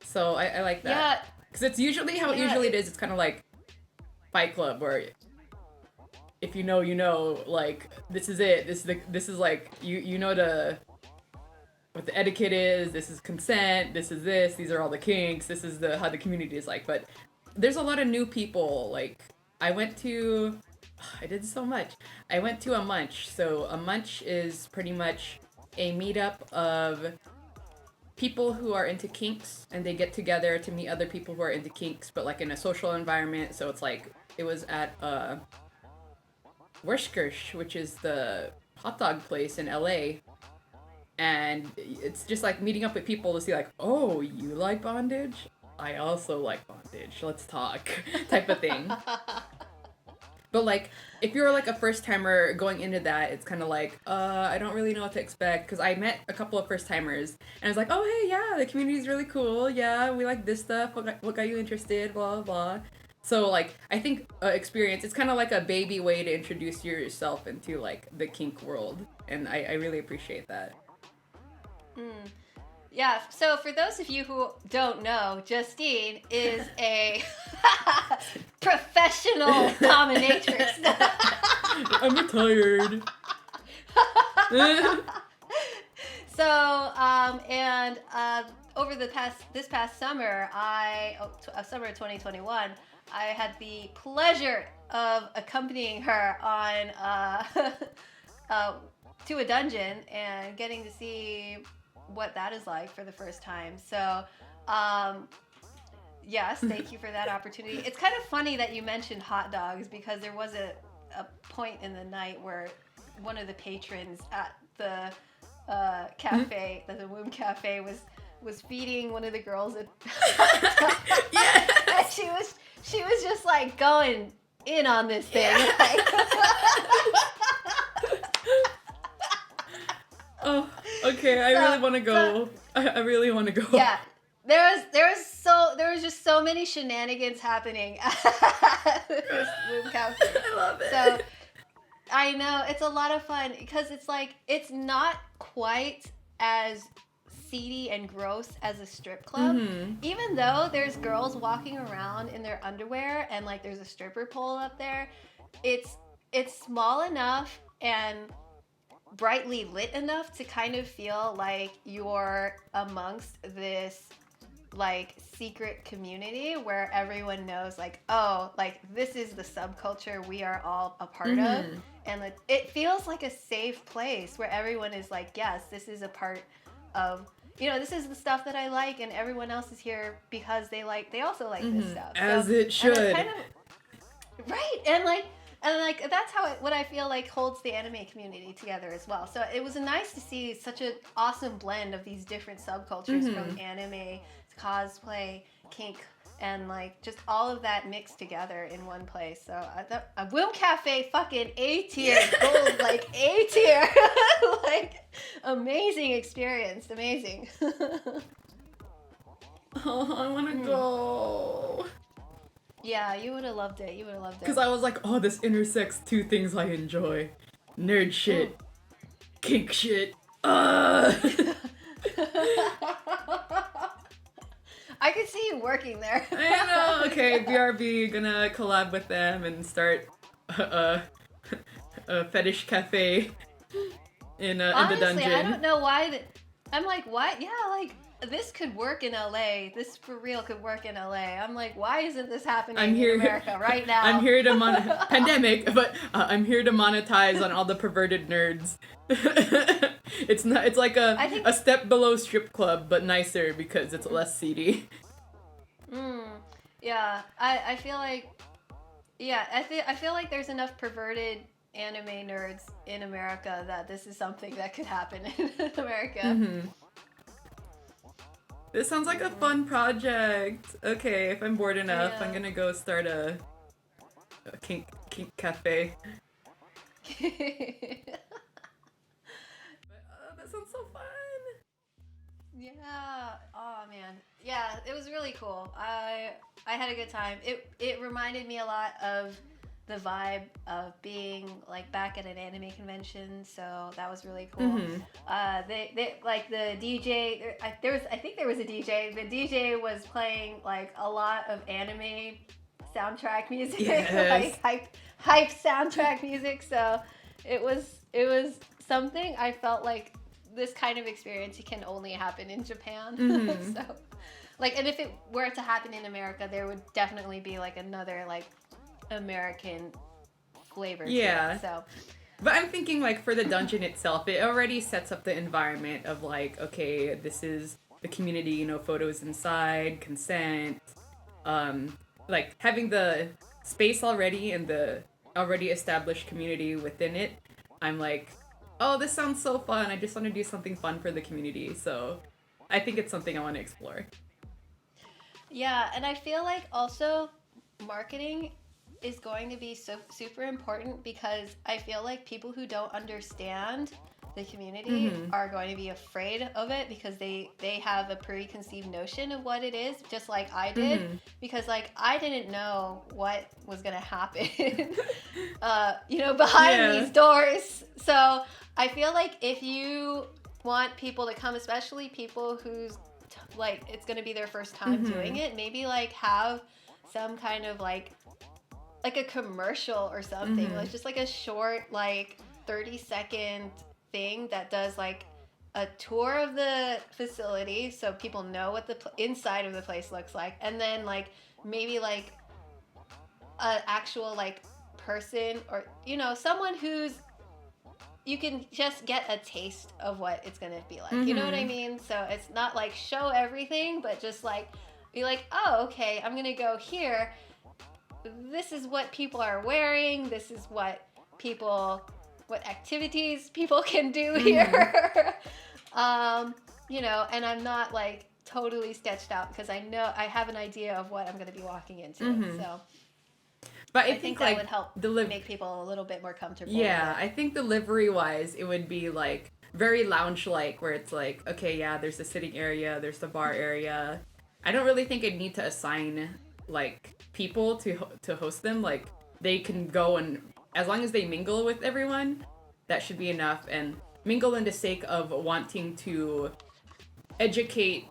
So I like that. Yeah. Because it's usually how it usually is. It's kind of like Fight Club, where if you know, like, this is it. This is like, you know what the etiquette is. This is consent. This is this. These are all the kinks. This is how the community is like. But there's a lot of new people. Like, I did so much. I went to a munch. So a munch is pretty much a meetup of people who are into kinks, and they get together to meet other people who are into kinks, but like in a social environment. So it's like, it was at Wurskirch, which is the hot dog place in LA. And it's just like meeting up with people to see like, oh, you like bondage? I also like bondage. Let's talk, type of thing. But like, if you're like a first timer going into that, it's kind of like, I don't really know what to expect, because I met a couple of first timers, and I was like, oh hey, yeah, the community's really cool. Yeah, we like this stuff. What got you interested? Blah blah. So like, I think experience, it's kind of like a baby way to introduce yourself into like the kink world, and I really appreciate that. Mm. Yeah, so for those of you who don't know, Justine is a professional dominatrix. I'm retired. So, over this past summer, summer of 2021, I had the pleasure of accompanying her on to a dungeon and getting to see what that is like for the first time. So, yes, thank you for that opportunity. It's kind of funny that you mentioned hot dogs because there was a point in the night where one of the patrons at the cafe, the Womb Cafe, was feeding one of the girls a and she was just like going in on this thing. Yeah. Like, oh, okay. I really want to go. I really want to go. Yeah, there was just so many shenanigans happening at this Womb Cafe. I love it. So I know it's a lot of fun because it's like it's not quite as seedy and gross as a strip club. Mm-hmm. Even though there's girls walking around in their underwear and like there's a stripper pole up there, it's small enough and brightly lit enough to kind of feel like you're amongst this like secret community where everyone knows like, oh, like this is the subculture we are all a part of, and like, it feels like a safe place where everyone is like, yes, this is a part of, you know, this is the stuff that I like, and everyone else is here because they also like this stuff. As it should. And kind of, right, and that's how what I feel like holds the anime community together as well. So it was nice to see such an awesome blend of these different subcultures from anime, cosplay, kink, and like just all of that mixed together in one place. So I thought a Womb Cafe fucking A tier, gold, like A tier, like amazing experience, amazing. Oh, I want to go. Yeah, you would have loved it. You would have loved it. Because I was like, oh, this intersects two things I enjoy: nerd shit, kink shit. I could see you working there. I know. Okay, BRB gonna collab with them and start a fetish cafe in the Honestly, dungeon. I don't know why. I'm like, why? Yeah, like this could work in LA. This for real could work in LA. I'm like, why isn't this happening in America right now? I'm here to pandemic, but I'm here to monetize on all the perverted nerds. It's like a step below strip club, but nicer because it's less seedy. Yeah, I feel like, I feel like there's enough perverted anime nerds in America that this is something that could happen in America. This sounds like a fun project. Okay, if I'm bored enough, I'm gonna go start a kink cafe. That sounds so fun. Yeah. Oh man. Yeah, it was really cool. I had a good time. It reminded me a lot of the vibe of being like back at an anime convention, so that was really cool. They like the DJ. I think there was a DJ. The DJ was playing like a lot of anime soundtrack music, yes. like hype soundtrack music. So it was something I felt like this kind of experience can only happen in Japan. So, like, and if it were to happen in America, there would definitely be like another like American flavor to it. So, but I'm thinking like for the dungeon itself, it already sets up the environment of like, okay, this is the community, you know, photos inside, consent, like having the space already and the already established community within it. I'm like, oh, this sounds so fun. I just want to do something fun for the community. So I think it's something I want to explore. Yeah, and I feel like also marketing is going to be super important because I feel like people who don't understand the community are going to be afraid of it because they have a preconceived notion of what it is, just like I did, because like I didn't know what was going to happen behind these doors. So I feel like if you want people to come, especially people who's like it's gonna be their first time doing it. Maybe like have some kind of like a commercial or something. Like just like a short like 30-second thing that does like a tour of the facility so people know what the inside of the place looks like, and then like maybe like an actual like person or someone who's you can just get a taste of what it's gonna be like. You know what I mean? So it's not like show everything, but just like be like, oh, okay, I'm gonna go here. This is what people are wearing. This is what activities people can do here. And I'm not like totally sketched out because I know I have an idea of what I'm going to be walking into. So, but I think that like, would help make people a little bit more comfortable. Yeah, I think delivery wise, it would be like very lounge like, where it's like, okay, yeah, there's the sitting area, there's the bar area. I don't really think I'd need to assign like people to host them. Like they can go, and as long as they mingle with everyone, that should be enough. And mingle in the sake of wanting to educate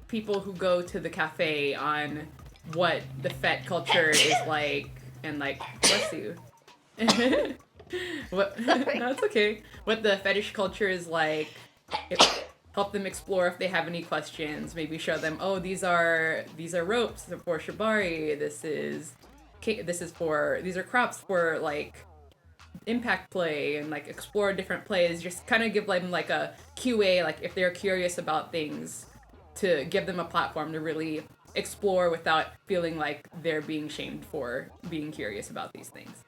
people who go to the cafe on what the fet culture is like, and like, bless you. What? No, it's okay. What the fetish culture is like. Help them explore if they have any questions. Maybe show them, oh, these are ropes for shibari. These are crops for like impact play, and like explore different plays. Just kind of give them like a QA, like if they're curious about things, to give them a platform to really explore without feeling like they're being shamed for being curious about these things.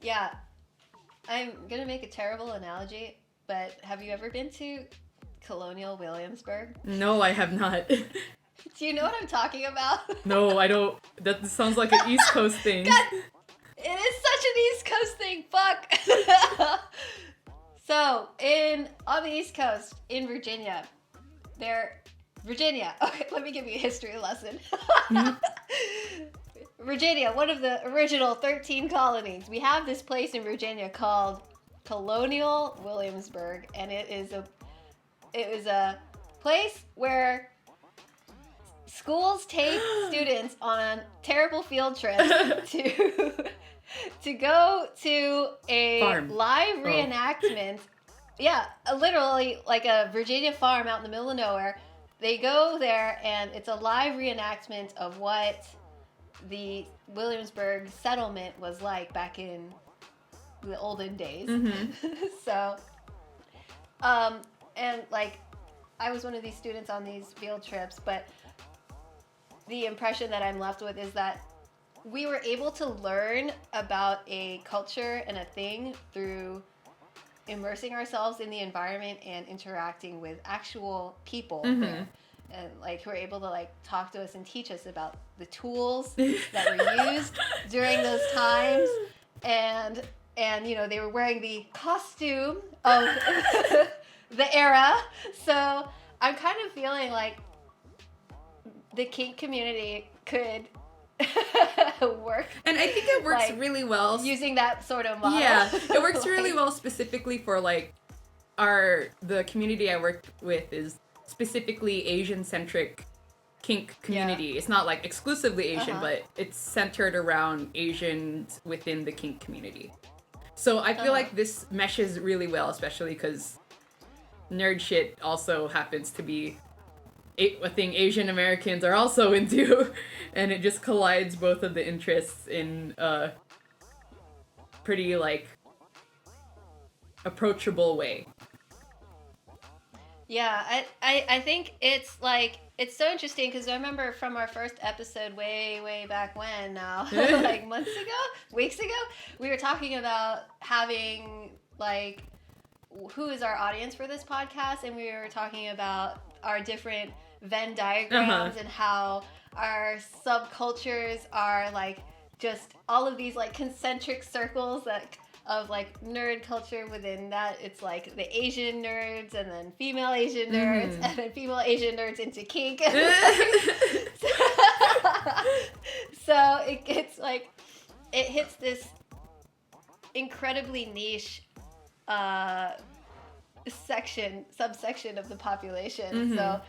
Yeah. I'm going to make a terrible analogy, but have you ever been to Colonial Williamsburg? No, I have not. Do you know what I'm talking about? No, I don't. That sounds like an East Coast thing. God, it is such an East Coast thing. Fuck. So, on the East Coast, in Virginia, okay, let me give you a history lesson. Virginia, one of the original 13 colonies. We have this place in Virginia called Colonial Williamsburg, and it was a place where schools take students on terrible field trips to go to a farm. Live reenactment. Yeah, literally like a Virginia farm out in the middle of nowhere. They go there, and it's a live reenactment of what the Williamsburg settlement was like back in the olden days. So, and like, I was one of these students on these field trips, but the impression that I'm left with is that we were able to learn about a culture and a thing through immersing ourselves in the environment and interacting with actual people there. And like who were able to like talk to us and teach us about the tools that were used during those times, and they were wearing the costume of the era. So I'm kind of feeling like the kink community could work, and I think it works like, really well using that sort of model. Yeah, it works really well specifically for like the community I work with is specifically Asian-centric kink community. Yeah. It's not like exclusively Asian, but it's centered around Asians within the kink community. So I feel like this meshes really well, especially because nerd shit also happens to be a thing Asian Americans are also into, and it just collides both of the interests in a pretty like approachable way. Yeah, I think it's like, it's so interesting because I remember from our first episode way back when now, like weeks ago, we were talking about having like, who is our audience for this podcast, and we were talking about our different Venn diagrams and how our subcultures are like just all of these like concentric circles that of like nerd culture. Within that, it's like the Asian nerds, and then female Asian nerds, and then female Asian nerds into kink. So it's like, it hits this incredibly niche uh, subsection of the population. So,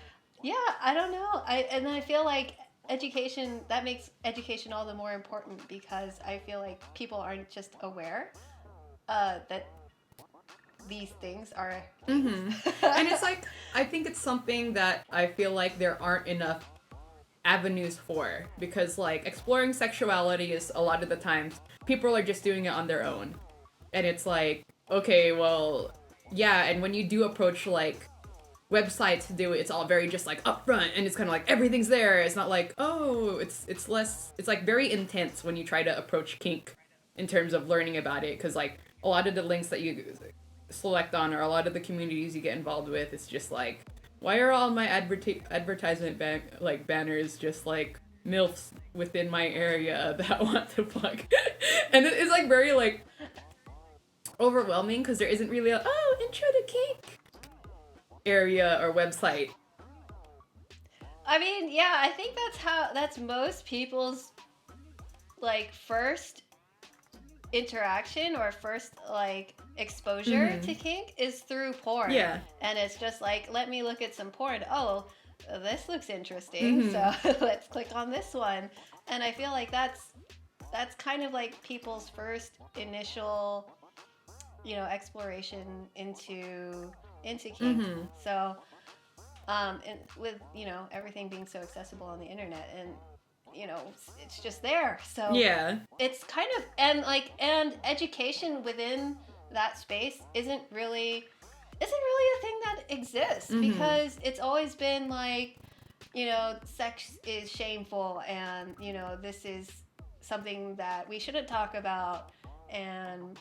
yeah, I don't know. And I feel like education, that makes education all the more important, because I feel like people aren't just aware that these things are And it's like, I think it's something that I feel like there aren't enough avenues for, because like exploring sexuality is a lot of the times people are just doing it on their own, and it's like, okay, well, yeah, and when you do approach like websites to do it, it's all very just like upfront, and it's kind of like everything's there. It's not like, oh, it's less, it's like very intense when you try to approach kink in terms of learning about it, because like a lot of the links that you select on, or a lot of the communities you get involved with, it's just like, why are all my advertisement banners just like MILFs within my area that want to fuck? And it's like very like overwhelming, because there isn't really a, oh, intro to kink area or website. I mean, yeah, I think that's most people's like first interaction or first like exposure to kink is through porn. Yeah. And it's just like, let me look at some porn. Oh, this looks interesting. So let's click on this one. And I feel like that's kind of like people's first initial, exploration into kink. So and with, everything being so accessible on the internet, and it's just there. So yeah, it's kind of, and education within that space isn't really a thing that exists, because it's always been like, sex is shameful, and this is something that we shouldn't talk about. And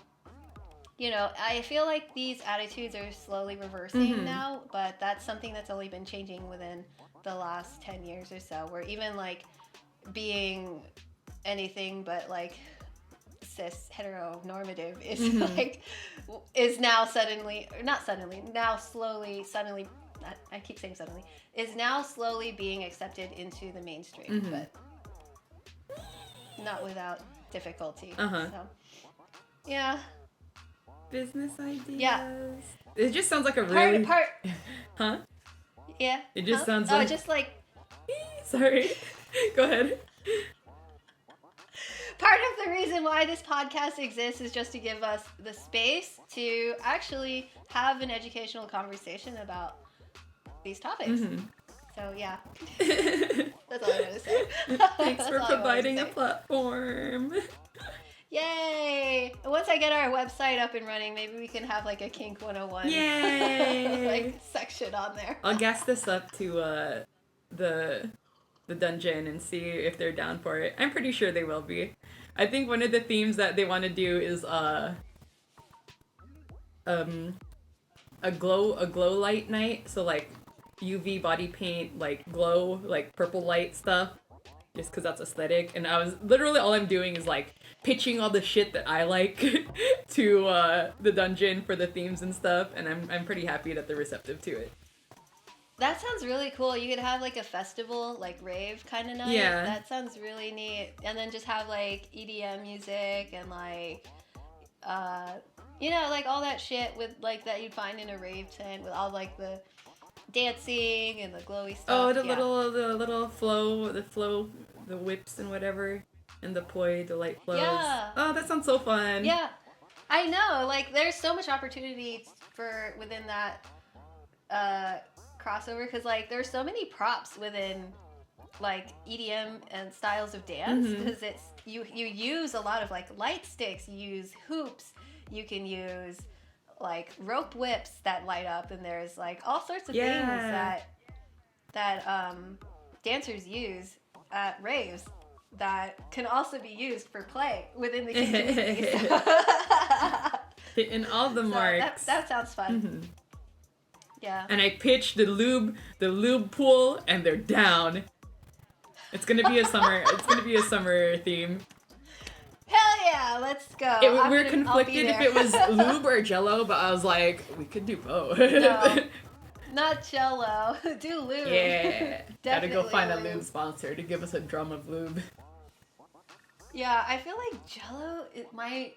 I feel like these attitudes are slowly reversing now, but that's something that's only been changing within the last 10 years or so, where even like being anything but like cis heteronormative is now suddenly, or not suddenly, now slowly, suddenly, I keep saying suddenly, is now slowly being accepted into the mainstream, but not without difficulty. So, yeah. Business ideas. Yeah. It just sounds like a really... Huh? Yeah. It just sounds like... Oh, just like... Sorry. Go ahead. Part of the reason why this podcast exists is just to give us the space to actually have an educational conversation about these topics. So, yeah. That's all I want to say. Thanks for providing a platform. Yay! Once I get our website up and running, maybe we can have like a Kink 101 Yay! section on there. I'll gas this up to the dungeon and see if they're down for it. I'm pretty sure they will be. I think one of the themes that they want to do is a glow light night. So like UV body paint, like glow, like purple light stuff. Just because that's aesthetic. And I was literally, all I'm doing is like pitching all the shit that I like to the dungeon for the themes and stuff, and I'm pretty happy that they're receptive to it. That sounds really cool. You could have like a festival, like rave kind of night. Yeah. That sounds really neat. And then just have like EDM music and like, like all that shit with like that you'd find in a rave tent, with all like the dancing and the glowy stuff. Oh, the little flow, the whips and whatever, and the poi, the light flows. Yeah. Oh, that sounds so fun. Yeah, I know. Like, there's so much opportunity for within that crossover, because like there's so many props within like EDM and styles of dance, because it's you use a lot of like light sticks, you use hoops, you can use like rope whips that light up, and there's like all sorts of things that dancers use at raves that can also be used for play within the community. Hitting all the marks. That sounds fun. Yeah. And I pitched the lube pool, and they're down. It's gonna be a summer theme. Hell yeah, let's go. We were conflicted if it was lube or Jello, but I was like, we could do both. No, not Jello. Do lube. Yeah. Gotta go find a lube lube sponsor to give us a drum of lube. Yeah, I feel like Jello, it might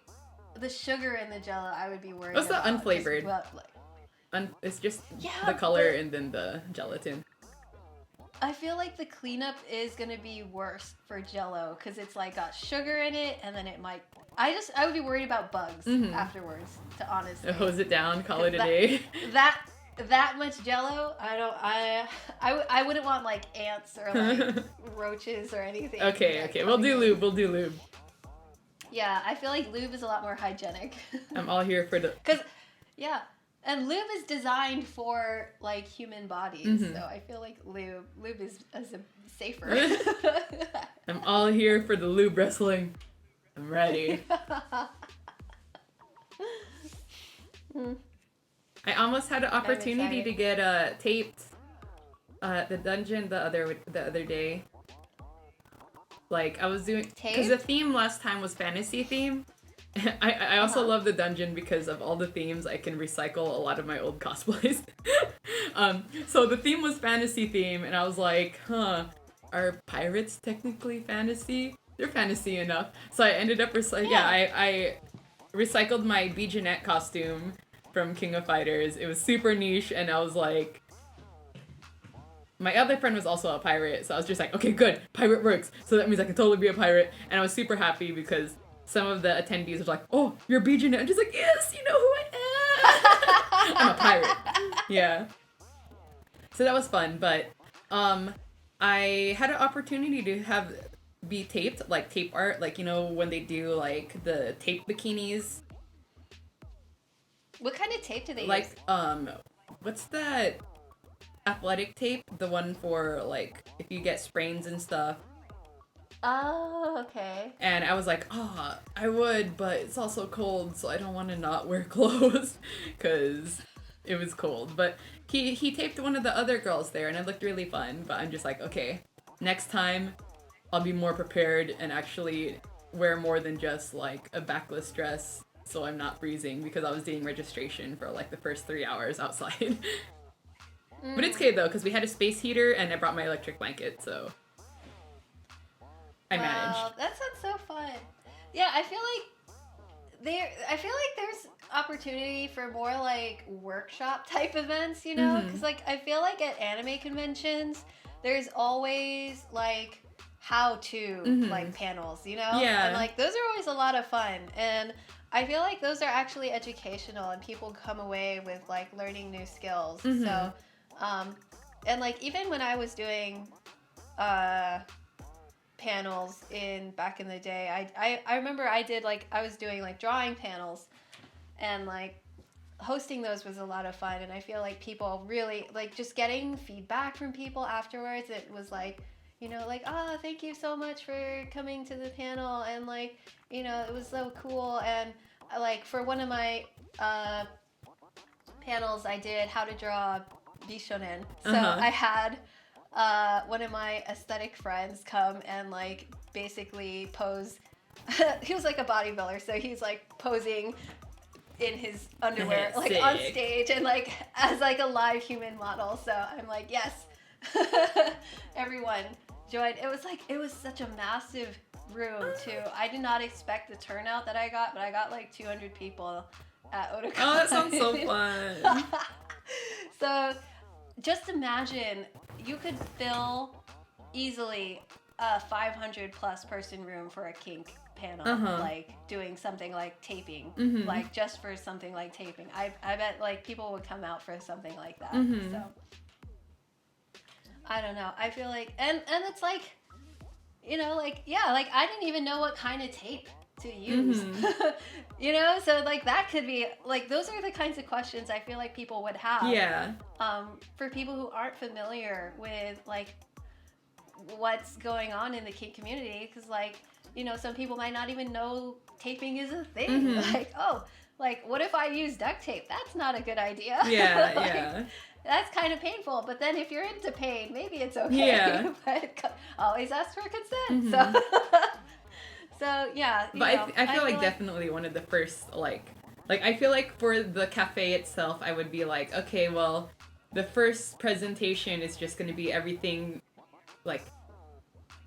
the sugar in the Jello, I would be worried. What's the about, unflavored? It's just the color and then the gelatin. I feel like the cleanup is gonna be worse for Jello because it's like got sugar in it, and then it might. I would be worried about bugs afterwards. To honestly hose it down, call it a day. That much Jello, I wouldn't want like ants or like roaches or anything. Okay, we'll do lube. Yeah, I feel like lube is a lot more hygienic. I'm all here for the. Yeah. And lube is designed for like human bodies, so I feel like lube is safer. I'm all here for the lube wrestling. I'm ready. I almost had an opportunity to get taped the dungeon the other day. Like I was doing because the theme last time was fantasy theme. I also love the dungeon because of all the themes. I can recycle a lot of my old cosplays. So the theme was fantasy theme, and I was like, are pirates technically fantasy? They're fantasy enough. So I ended up I recycled my B. Jeanette costume from King of Fighters. It was super niche, and I was like, my other friend was also a pirate, so I was just like, okay, good, pirate works. So that means I can totally be a pirate, and I was super happy because some of the attendees were like, oh, you're B. Jeanette. I'm just like, yes, you know who I am. I'm a pirate. Yeah. So that was fun, but I had an opportunity to be taped, like tape art, like, you know, when they do like the tape bikinis. What kind of tape do they use? Like, what's that athletic tape? The one for like if you get sprains and stuff. Oh, okay. And I was like, I would, but it's also cold, so I don't want to not wear clothes because it was cold. But he taped one of the other girls there, and it looked really fun. But I'm just like, okay, next time I'll be more prepared and actually wear more than just like a backless dress so I'm not freezing, because I was doing registration for like the first 3 hours outside. But it's okay though, because we had a space heater and I brought my electric blanket, so I managed. That sounds so fun. Yeah, I feel like there's opportunity for more like workshop type events, you know? Because like I feel like at anime conventions, there's always like how-to like panels, you know? Yeah. And like those are always a lot of fun, and I feel like those are actually educational, and people come away with like learning new skills. So, and like even when I was doing panels back in the day, I remember I was doing like drawing panels, and like hosting those was a lot of fun. And I feel like people really like just getting feedback from people afterwards. It was like, you know, like, thank you so much for coming to the panel, and like, you know, it was so cool. And like for one of my panels, I did how to draw Bishonen. So I had one of my aesthetic friends come and like basically pose. He was like a bodybuilder, so he's like posing in his underwear like Sick. on stage and like as like a live human model. So I'm like, yes. Everyone joined. It was such a massive room too. I did not expect the turnout that I got, but I got like 200 people at Otakon. Oh, that sounds so fun. So just imagine you could fill easily a 500 plus person room for a kink panel, like doing something like taping, like just for something like taping. I bet like people would come out for something like that. So I don't know. I feel like, and it's like, you know, like, yeah, like I didn't even know what kind of tape to use, you know? So like that could be like, those are the kinds of questions I feel like people would have. Yeah. For people who aren't familiar with like what's going on in the kink community. Cause like, you know, some people might not even know taping is a thing. Like, oh, like what if I use duct tape? That's not a good idea. Yeah, like, yeah. That's kind of painful, but then if you're into pain, maybe it's okay. Yeah. But always ask for consent. So yeah. But I feel like definitely one of the first, like I feel like for the cafe itself, I would be like, okay, well, the first presentation is just going to be everything, like,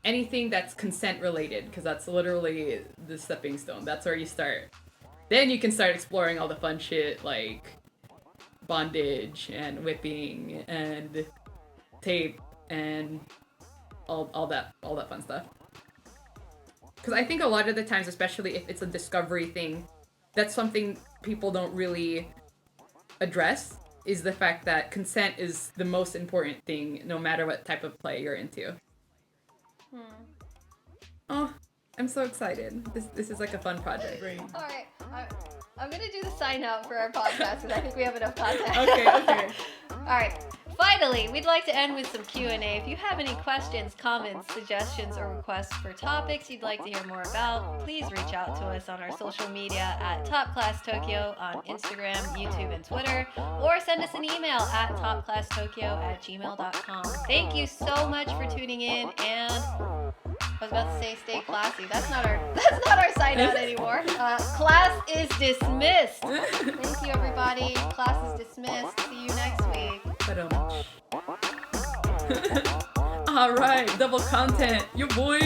anything that's consent related, because that's literally the stepping stone. That's where you start. then you can start exploring all the fun shit like bondage and whipping and tape and all that fun stuff. Because I think a lot of the times, especially if it's a discovery thing, that's something people don't really address, is the fact that consent is the most important thing no matter what type of play you're into. Oh, I'm so excited. This is like a fun project. All right. I'm going to do the sign out for our podcast because I think we have enough content. Okay. All right. Finally, we'd like to end with some Q&A. If you have any questions, comments, suggestions, or requests for topics you'd like to hear more about, please reach out to us on our social media at Top Class Tokyo on Instagram, YouTube, and Twitter, or send us an email at topclasstokyo@gmail.com. Thank you so much for tuning in, and I was about to say stay classy. That's not our sign out anymore. Class is dismissed. Thank you, everybody. Class is dismissed. See you next week. All right, double content, your boy.